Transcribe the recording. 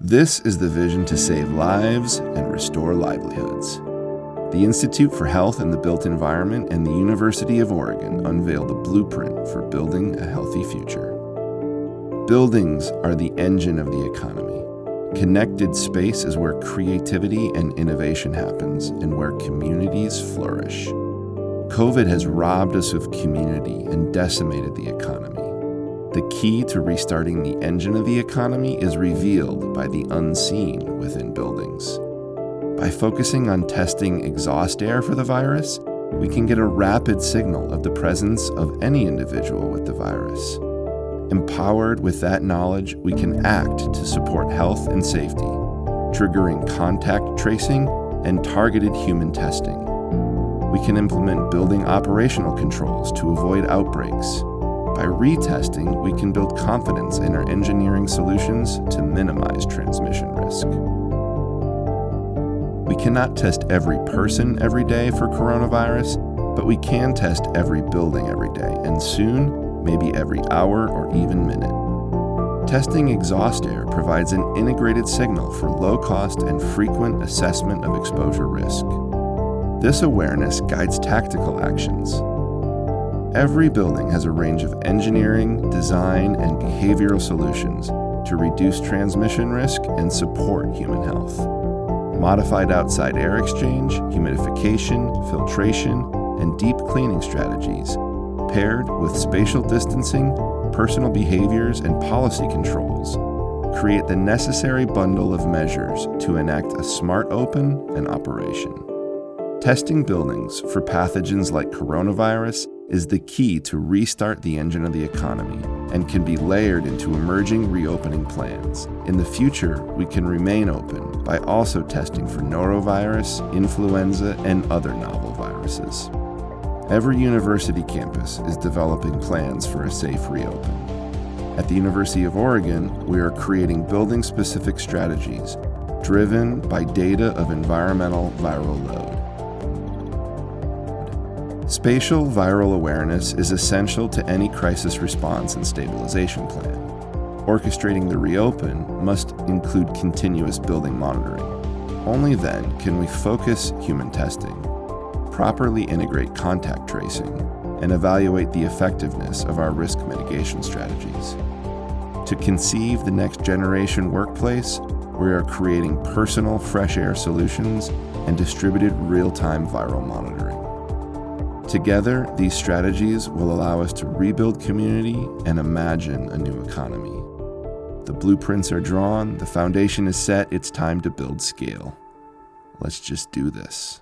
This is the vision to save lives and restore livelihoods. The Institute for Health in the Built Environment and the University of Oregon unveiled a blueprint for building a healthy future. Buildings are the engine of the economy. Connected space is where creativity and innovation happens and where communities flourish. COVID has robbed us of community and decimated the economy. The key to restarting the engine of the economy is revealed by the unseen within buildings. By focusing on testing exhaust air for the virus, we can get a rapid signal of the presence of any individual with the virus. Empowered with that knowledge, we can act to support health and safety, triggering contact tracing and targeted human testing. We can implement building operational controls to avoid outbreaks. By retesting, we can build confidence in our engineering solutions to minimize transmission risk. We cannot test every person every day for coronavirus, but we can test every building every day, and soon, maybe every hour or even minute. Testing exhaust air provides an integrated signal for low-cost and frequent assessment of exposure risk. This awareness guides tactical actions. Every building has a range of engineering, design, and behavioral solutions to reduce transmission risk and support human health. Modified outside air exchange, humidification, filtration, and deep cleaning strategies, paired with spatial distancing, personal behaviors, and policy controls, create the necessary bundle of measures to enact a smart open and operation. Testing buildings for pathogens like coronavirus is the key to restart the engine of the economy and can be layered into emerging reopening plans. In the future, we can remain open by also testing for norovirus, influenza, and other novel viruses. Every university campus is developing plans for a safe reopen. At the University of Oregon, we are creating building-specific strategies driven by data of environmental viral load. Spatial viral awareness is essential to any crisis response and stabilization plan. Orchestrating the reopen must include continuous building monitoring. Only then can we focus human testing, properly integrate contact tracing, and evaluate the effectiveness of our risk mitigation strategies. To conceive the next generation workplace, we are creating personal fresh air solutions and distributed real-time viral monitoring. Together, these strategies will allow us to rebuild community and imagine a new economy. The blueprints are drawn, the foundation is set, it's time to build scale. Let's just do this.